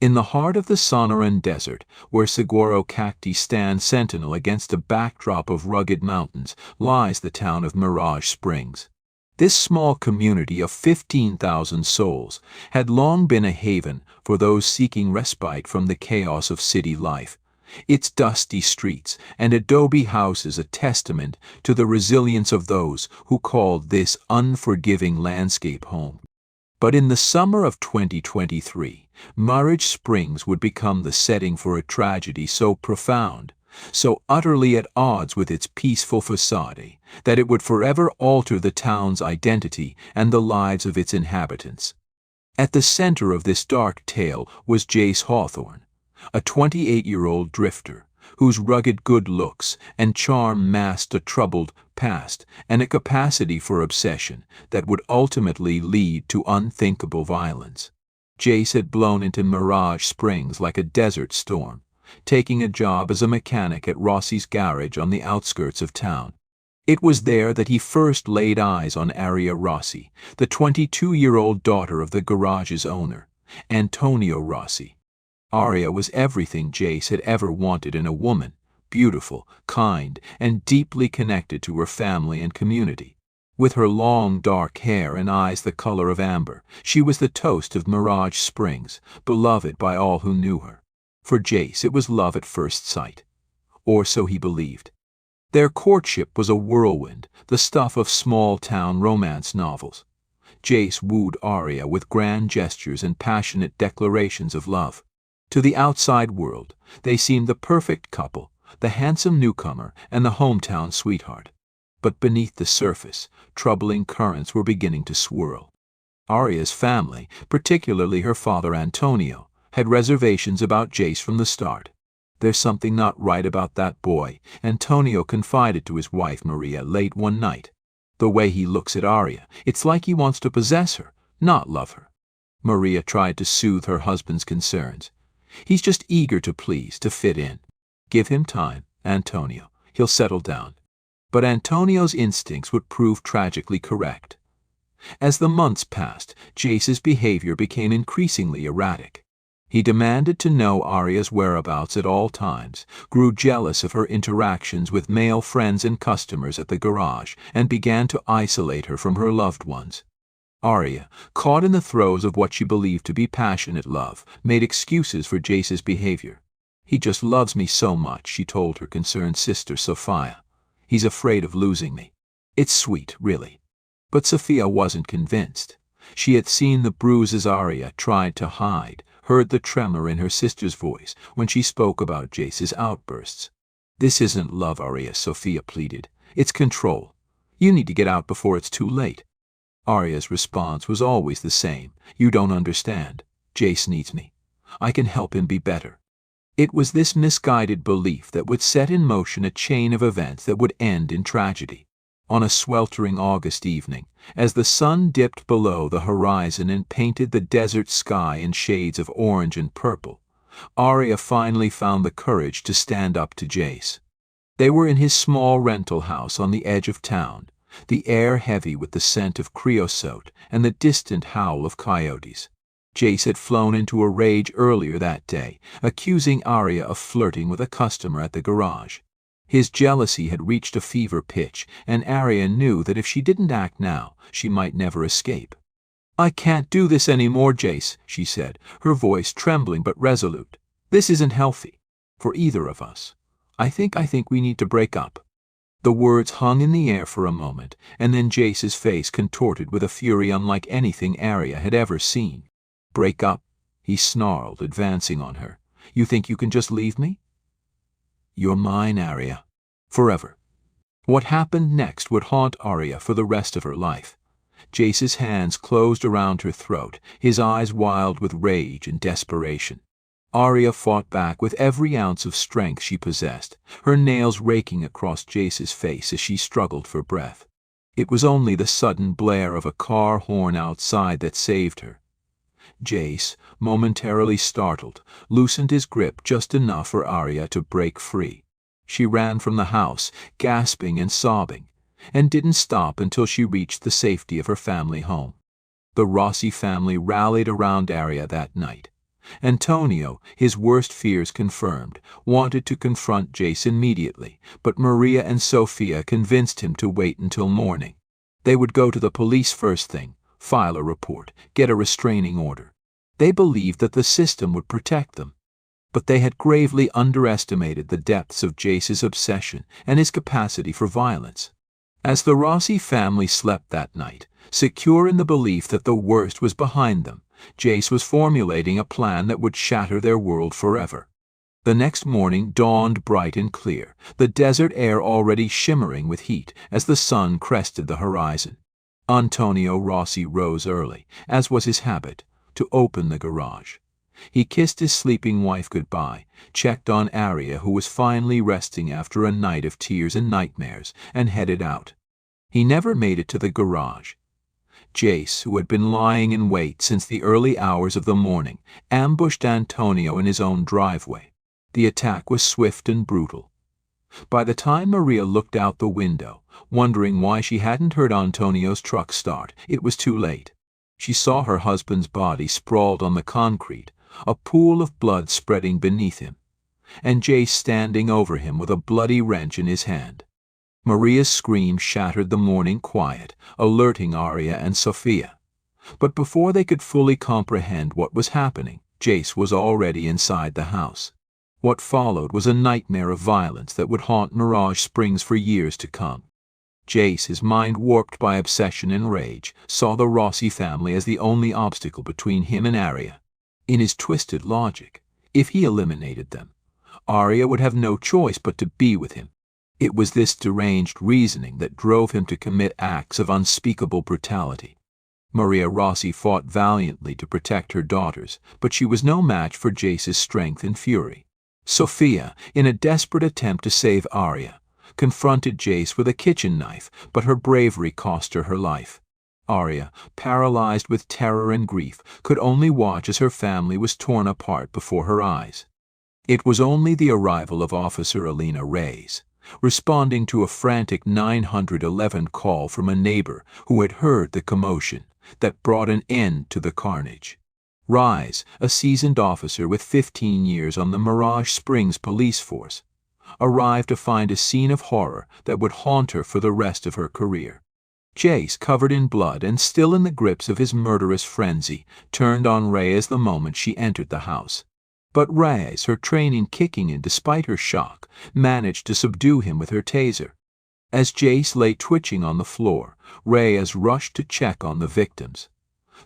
In the heart of the Sonoran Desert, where saguaro cacti stand sentinel against a backdrop of rugged mountains, lies the town of Mirage Springs. This small community of 15,000 souls had long been a haven for those seeking respite from the chaos of city life. Its dusty streets and adobe houses a testament to the resilience of those who called this unforgiving landscape home. But in the summer of 2023, Mirage Springs would become the setting for a tragedy so profound, so utterly at odds with its peaceful facade, that it would forever alter the town's identity and the lives of its inhabitants. At the center of this dark tale was Jace Hawthorne, a 28-year-old drifter whose rugged good looks and charm masked a troubled past and a capacity for obsession that would ultimately lead to unthinkable violence. Jace had blown into Mirage Springs like a desert storm, taking a job as a mechanic at Rossi's garage on the outskirts of town. It was there that he first laid eyes on Aria Rossi, the 22-year-old daughter of the garage's owner, Antonio Rossi. Aria was everything Jace had ever wanted in a woman, beautiful, kind, and deeply connected to her family and community. With her long dark hair and eyes the color of amber, she was the toast of Mirage Springs, beloved by all who knew her. For Jace it was love at first sight. Or so he believed. Their courtship was a whirlwind, the stuff of small-town romance novels. Jace wooed Aria with grand gestures and passionate declarations of love. To the outside world, they seemed the perfect couple, the handsome newcomer and the hometown sweetheart. But beneath the surface, troubling currents were beginning to swirl. Aria's family, particularly her father Antonio, had reservations about Jace from the start. "There's something not right about that boy," Antonio confided to his wife Maria late one night. "The way he looks at Aria, it's like he wants to possess her, not love her." Maria tried to soothe her husband's concerns. "He's just eager to please, to fit in. Give him time, Antonio. He'll settle down." But Antonio's instincts would prove tragically correct. As the months passed, Jace's behavior became increasingly erratic. He demanded to know Aria's whereabouts at all times, grew jealous of her interactions with male friends and customers at the garage, and began to isolate her from her loved ones. Aria, caught in the throes of what she believed to be passionate love, made excuses for Jace's behavior. "He just loves me so much," she told her concerned sister Sophia. "He's afraid of losing me." It's sweet, really. But Sophia wasn't convinced. She had seen the bruises Aria tried to hide, heard the tremor in her sister's voice when she spoke about Jace's outbursts. "This isn't love, Aria," Sophia pleaded. "It's control. You need to get out before it's too late." Aria's response was always the same. "You don't understand. Jace needs me. I can help him be better." It was this misguided belief that would set in motion a chain of events that would end in tragedy. On a sweltering August evening, as the sun dipped below the horizon and painted the desert sky in shades of orange and purple, Aria finally found the courage to stand up to Jace. They were in his small rental house on the edge of town, the air heavy with the scent of creosote and the distant howl of coyotes. Jace had flown into a rage earlier that day, accusing Aria of flirting with a customer at the garage. His jealousy had reached a fever pitch, and Aria knew that if she didn't act now, she might never escape. "I can't do this anymore, Jace," she said, her voice trembling but resolute. "This isn't healthy. For either of us. I think we need to break up." The words hung in the air for a moment, and then Jace's face contorted with a fury unlike anything Aria had ever seen. "Break up?" he snarled, advancing on her. "You think you can just leave me?" "You're mine, Aria. Forever." What happened next would haunt Aria for the rest of her life. Jace's hands closed around her throat, his eyes wild with rage and desperation. Aria fought back with every ounce of strength she possessed, her nails raking across Jace's face as she struggled for breath. It was only the sudden blare of a car horn outside that saved her. Jace, momentarily startled, loosened his grip just enough for Aria to break free. She ran from the house, gasping and sobbing, and didn't stop until she reached the safety of her family home. The Rossi family rallied around Aria that night. Antonio, his worst fears confirmed, wanted to confront Jace immediately, but Maria and Sofia convinced him to wait until morning. They would go to the police first thing, file a report, get a restraining order. They believed that the system would protect them. But they had gravely underestimated the depths of Jace's obsession and his capacity for violence. As the Rossi family slept that night, secure in the belief that the worst was behind them, Jace was formulating a plan that would shatter their world forever. The next morning dawned bright and clear, the desert air already shimmering with heat as the sun crested the horizon. Antonio Rossi rose early, as was his habit, to open the garage. He kissed his sleeping wife goodbye, checked on Aria, who was finally resting after a night of tears and nightmares, and headed out. He never made it to the garage. Jace, who had been lying in wait since the early hours of the morning, ambushed Antonio in his own driveway. The attack was swift and brutal. By the time Maria looked out the window, wondering why she hadn't heard Antonio's truck start, it was too late. She saw her husband's body sprawled on the concrete, a pool of blood spreading beneath him, and Jace standing over him with a bloody wrench in his hand. Maria's scream shattered the morning quiet, alerting Aria and Sofia. But before they could fully comprehend what was happening, Jace was already inside the house. What followed was a nightmare of violence that would haunt Mirage Springs for years to come. Jace, his mind warped by obsession and rage, saw the Rossi family as the only obstacle between him and Aria. In his twisted logic, if he eliminated them, Aria would have no choice but to be with him. It was this deranged reasoning that drove him to commit acts of unspeakable brutality. Maria Rossi fought valiantly to protect her daughters, but she was no match for Jace's strength and fury. Sofia, in a desperate attempt to save Aria, confronted Jace with a kitchen knife, but her bravery cost her her life. Aria, paralyzed with terror and grief, could only watch as her family was torn apart before her eyes. It was only the arrival of Officer Elena Reyes, responding to a frantic 911 call from a neighbor who had heard the commotion, that brought an end to the carnage. Reyes, a seasoned officer with 15 years on the Mirage Springs police force, arrived to find a scene of horror that would haunt her for the rest of her career. Jace, covered in blood and still in the grips of his murderous frenzy, turned on Reyes the moment she entered the house. But Reyes, her training kicking in despite her shock, managed to subdue him with her taser. As Jace lay twitching on the floor, Reyes rushed to check on the victims.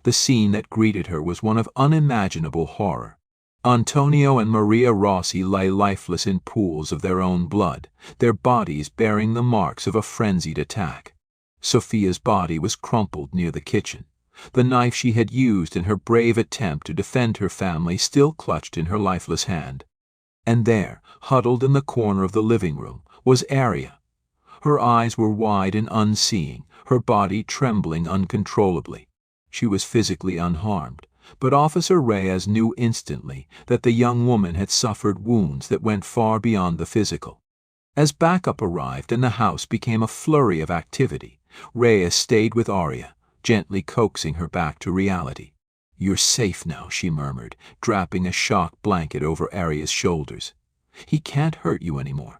The scene that greeted her was one of unimaginable horror. Antonio and Maria Rossi lay lifeless in pools of their own blood, their bodies bearing the marks of a frenzied attack. Sofia's body was crumpled near the kitchen, the knife she had used in her brave attempt to defend her family still clutched in her lifeless hand. And there, huddled in the corner of the living room, was Aria. Her eyes were wide and unseeing, her body trembling uncontrollably. She was physically unharmed, but Officer Reyes knew instantly that the young woman had suffered wounds that went far beyond the physical. As backup arrived and the house became a flurry of activity, Reyes stayed with Aria, gently coaxing her back to reality. "You're safe now," she murmured, draping a shock blanket over Aria's shoulders. "He can't hurt you anymore."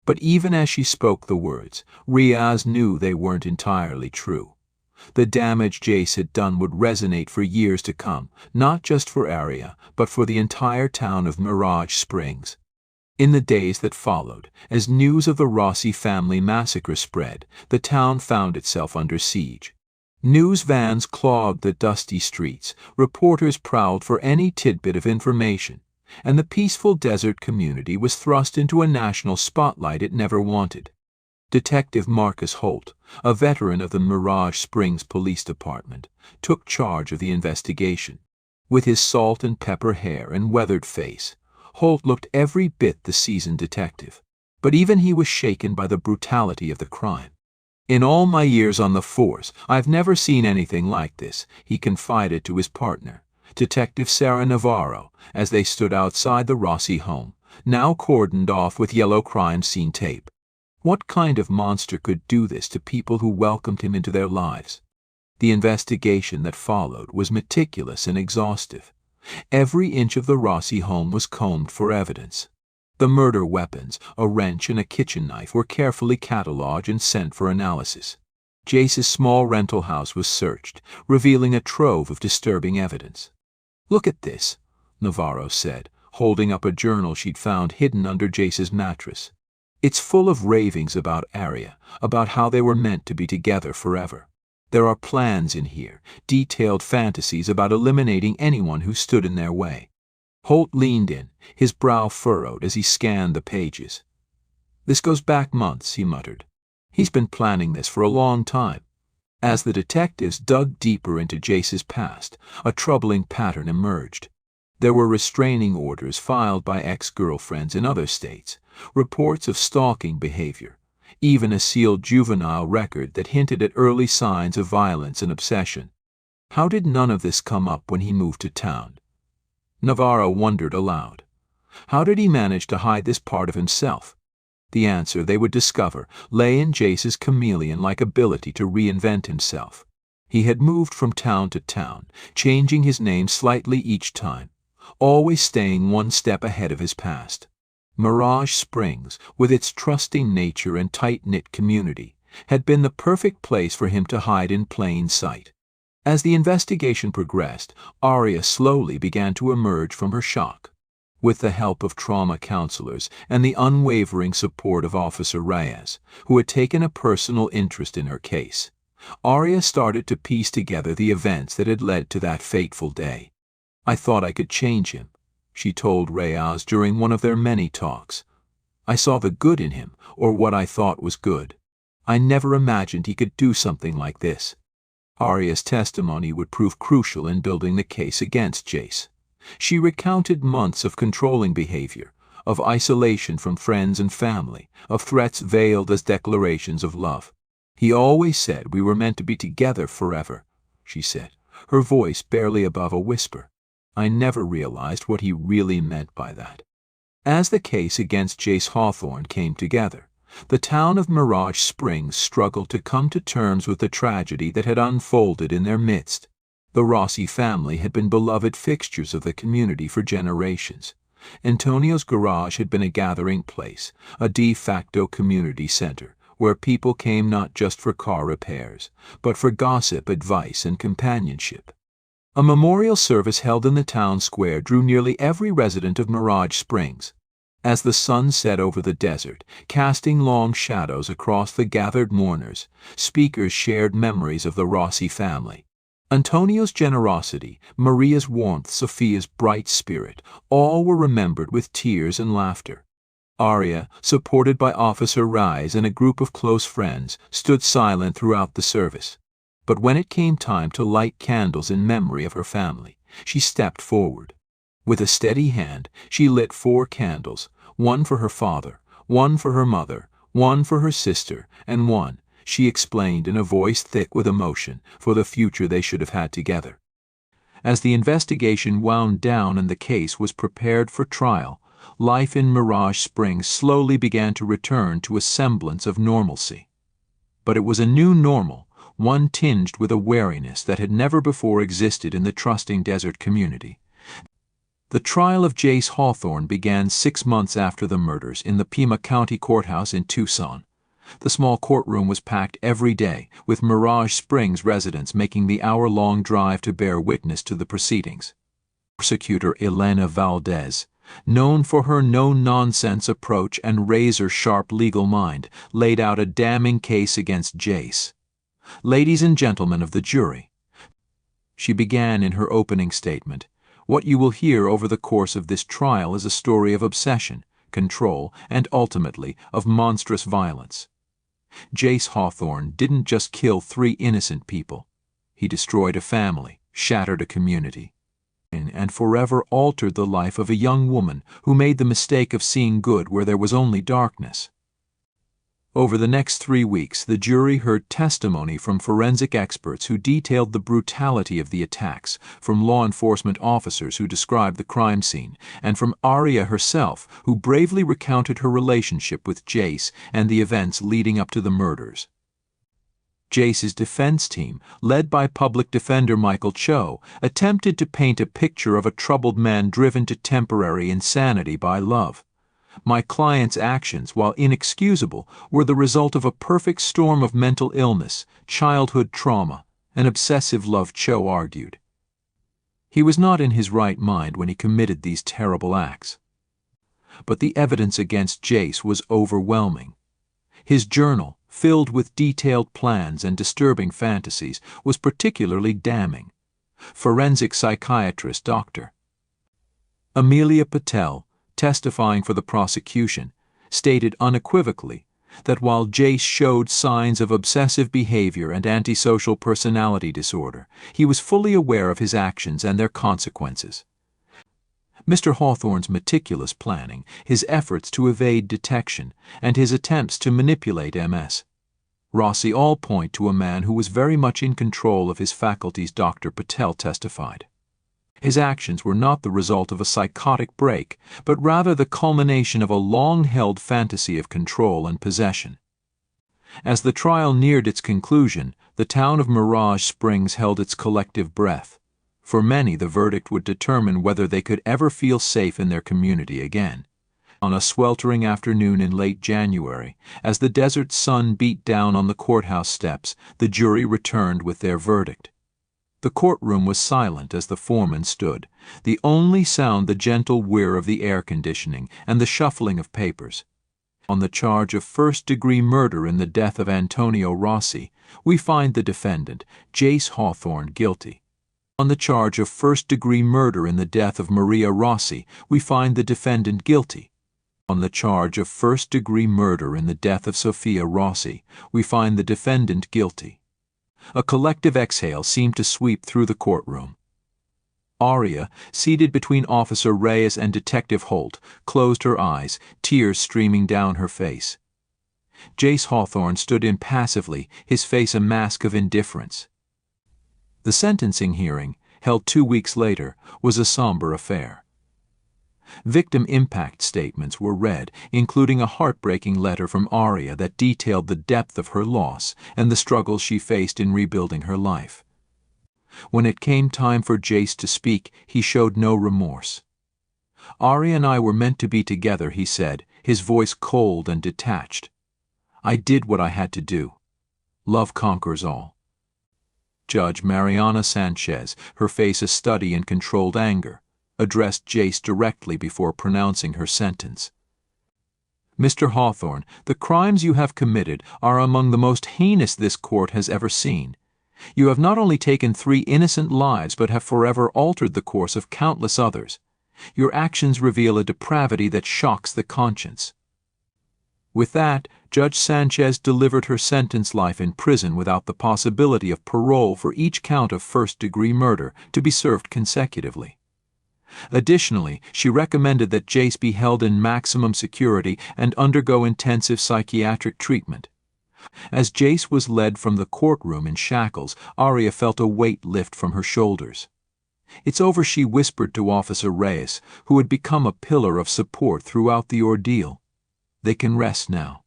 But even as she spoke the words, Reyes knew they weren't entirely true. The damage Jace had done would resonate for years to come, not just for Aria, but for the entire town of Mirage Springs. In the days that followed, as news of the Rossi family massacre spread, the town found itself under siege. News vans clogged the dusty streets, reporters prowled for any tidbit of information, and the peaceful desert community was thrust into a national spotlight it never wanted. Detective Marcus Holt, a veteran of the Mirage Springs Police Department, took charge of the investigation. With his salt and pepper hair and weathered face, Holt looked every bit the seasoned detective, but even he was shaken by the brutality of the crime. "In all my years on the force, I've never seen anything like this," he confided to his partner, Detective Sarah Navarro, as they stood outside the Rossi home, now cordoned off with yellow crime scene tape. What kind of monster could do this to people who welcomed him into their lives? The investigation that followed was meticulous and exhaustive. Every inch of the Rossi home was combed for evidence. The murder weapons, a wrench and a kitchen knife, were carefully catalogued and sent for analysis. Jace's small rental house was searched, revealing a trove of disturbing evidence. "Look at this," Navarro said, holding up a journal she'd found hidden under Jace's mattress. "It's full of ravings about Aria, about how they were meant to be together forever. There are plans in here, detailed fantasies about eliminating anyone who stood in their way." Holt leaned in, his brow furrowed as he scanned the pages. "This goes back months," he muttered. "He's been planning this for a long time." As the detectives dug deeper into Jace's past, a troubling pattern emerged. There were restraining orders filed by ex-girlfriends in other states, reports of stalking behavior, even a sealed juvenile record that hinted at early signs of violence and obsession. How did none of this come up when he moved to town? Navarro wondered aloud. How did he manage to hide this part of himself? The answer, they would discover, lay in Jace's chameleon-like ability to reinvent himself. He had moved from town to town, changing his name slightly each time, always staying one step ahead of his past. Mirage Springs, with its trusting nature and tight-knit community, had been the perfect place for him to hide in plain sight. As the investigation progressed, Aria slowly began to emerge from her shock. With the help of trauma counselors and the unwavering support of Officer Reyes, who had taken a personal interest in her case, Aria started to piece together the events that had led to that fateful day. "I thought I could change him," she told Reyes during one of their many talks. "I saw the good in him, or what I thought was good. I never imagined he could do something like this." Aria's testimony would prove crucial in building the case against Jace. She recounted months of controlling behavior, of isolation from friends and family, of threats veiled as declarations of love. "He always said we were meant to be together forever," she said, her voice barely above a whisper. "I never realized what he really meant by that." As the case against Jace Hawthorne came together, the town of Mirage Springs struggled to come to terms with the tragedy that had unfolded in their midst. The Rossi family had been beloved fixtures of the community for generations. Antonio's garage had been a gathering place, a de facto community center, where people came not just for car repairs, but for gossip, advice, and companionship. A memorial service held in the town square drew nearly every resident of Mirage Springs. As the sun set over the desert, casting long shadows across the gathered mourners, speakers shared memories of the Rossi family. Antonio's generosity, Maria's warmth, Sophia's bright spirit, all were remembered with tears and laughter. Aria, supported by Officer Reyes and a group of close friends, stood silent throughout the service. But when it came time to light candles in memory of her family, she stepped forward. With a steady hand, she lit 4 candles, one for her father, one for her mother, one for her sister, and one, she explained in a voice thick with emotion, for the future they should have had together. As the investigation wound down and the case was prepared for trial, life in Mirage Springs slowly began to return to a semblance of normalcy. But it was a new normal, one tinged with a wariness that had never before existed in the trusting desert community. The trial of Jace Hawthorne began 6 months after the murders in the Pima County Courthouse in Tucson. The small courtroom was packed every day, with Mirage Springs residents making the hour-long drive to bear witness to the proceedings. Prosecutor Elena Valdez, known for her no-nonsense approach and razor-sharp legal mind, laid out a damning case against Jace. "Ladies and gentlemen of the jury," she began in her opening statement, "what you will hear over the course of this trial is a story of obsession, control, and ultimately of monstrous violence. Jace Hawthorne didn't just kill 3 innocent people. He destroyed a family, shattered a community, and forever altered the life of a young woman who made the mistake of seeing good where there was only darkness." Over the next 3 weeks, the jury heard testimony from forensic experts who detailed the brutality of the attacks, from law enforcement officers who described the crime scene, and from Aria herself, who bravely recounted her relationship with Jace and the events leading up to the murders. Jace's defense team, led by public defender Michael Cho, attempted to paint a picture of a troubled man driven to temporary insanity by love. My client's actions, while inexcusable, were the result of a perfect storm of mental illness, childhood trauma, and obsessive love, Cho argued. He was not in his right mind when he committed these terrible acts. But the evidence against Jace was overwhelming. His journal, filled with detailed plans and disturbing fantasies, was particularly damning. Forensic psychiatrist Dr. Amelia Patel, testifying for the prosecution, stated unequivocally that while Jace showed signs of obsessive behavior and antisocial personality disorder, he was fully aware of his actions and their consequences. Mr. Hawthorne's meticulous planning, his efforts to evade detection, and his attempts to manipulate Ms. Rossi all point to a man who was very much in control of his faculties, Dr. Patel testified. His actions were not the result of a psychotic break, but rather the culmination of a long-held fantasy of control and possession. As the trial neared its conclusion, the town of Mirage Springs held its collective breath. For many, the verdict would determine whether they could ever feel safe in their community again. On a sweltering afternoon in late January, as the desert sun beat down on the courthouse steps, the jury returned with their verdict. The courtroom was silent as the foreman stood, the only sound the gentle whir of the air conditioning and the shuffling of papers. On the charge of first-degree murder in the death of Antonio Rossi, we find the defendant, Jace Hawthorne, guilty. On the charge of first-degree murder in the death of Maria Rossi, we find the defendant guilty. On the charge of first-degree murder in the death of Sophia Rossi, we find the defendant guilty. A collective exhale seemed to sweep through the courtroom. Aria, seated between Officer Reyes and Detective Holt, closed her eyes, tears streaming down her face. Jace Hawthorne stood impassively, his face a mask of indifference. The sentencing hearing, held 2 weeks later, was a somber affair. Victim impact statements were read, including a heartbreaking letter from Aria that detailed the depth of her loss and the struggles she faced in rebuilding her life. When it came time for Jace to speak, he showed no remorse. "Aria and I were meant to be together," he said, his voice cold and detached. "I did what I had to do. Love conquers all." Judge Mariana Sanchez, her face a study in controlled anger, addressed Jace directly before pronouncing her sentence. "Mr. Hawthorne, the crimes you have committed are among the most heinous this court has ever seen. You have not only taken 3 innocent lives but have forever altered the course of countless others. Your actions reveal a depravity that shocks the conscience." With that, Judge Sanchez delivered her sentence: life in prison without the possibility of parole for each count of first-degree murder to be served consecutively. Additionally, she recommended that Jace be held in maximum security and undergo intensive psychiatric treatment. As Jace was led from the courtroom in shackles, Aria felt a weight lift from her shoulders. "It's over," she whispered to Officer Reyes, who had become a pillar of support throughout the ordeal. "They can rest now."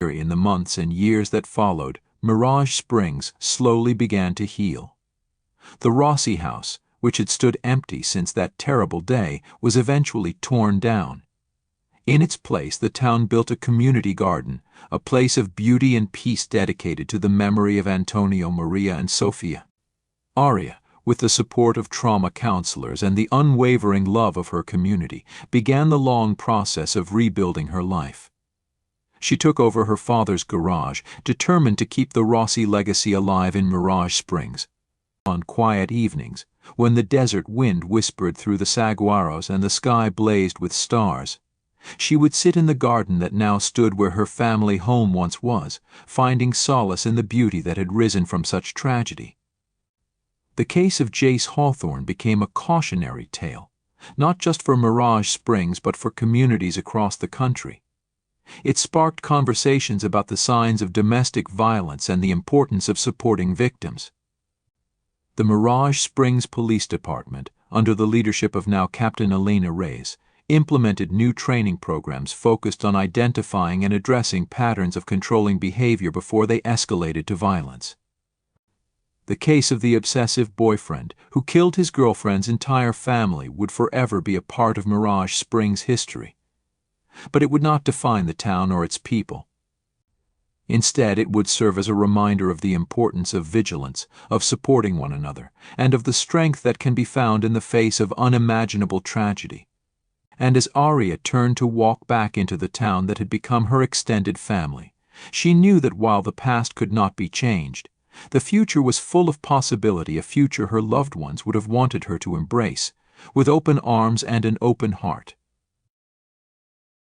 In the months and years that followed, Mirage Springs slowly began to heal. The Rossi house, which had stood empty since that terrible day, was eventually torn down. In its place, the town built a community garden, a place of beauty and peace dedicated to the memory of Antonio, Maria, and Sophia. Aria, with the support of trauma counselors and the unwavering love of her community, began the long process of rebuilding her life. She took over her father's garage, determined to keep the Rossi legacy alive in Mirage Springs. On quiet evenings, when the desert wind whispered through the saguaros and the sky blazed with stars, she would sit in the garden that now stood where her family home once was, finding solace in the beauty that had risen from such tragedy. The case of Jace Hawthorne became a cautionary tale, not just for Mirage Springs but for communities across the country. It sparked conversations about the signs of domestic violence and the importance of supporting victims. The Mirage Springs Police Department, under the leadership of now Captain Elena Reyes, implemented new training programs focused on identifying and addressing patterns of controlling behavior before they escalated to violence. The case of the obsessive boyfriend who killed his girlfriend's entire family would forever be a part of Mirage Springs' history. But it would not define the town or its people. Instead, it would serve as a reminder of the importance of vigilance, of supporting one another, and of the strength that can be found in the face of unimaginable tragedy. And as Arya turned to walk back into the town that had become her extended family, she knew that while the past could not be changed, the future was full of possibility, a future her loved ones would have wanted her to embrace, with open arms and an open heart.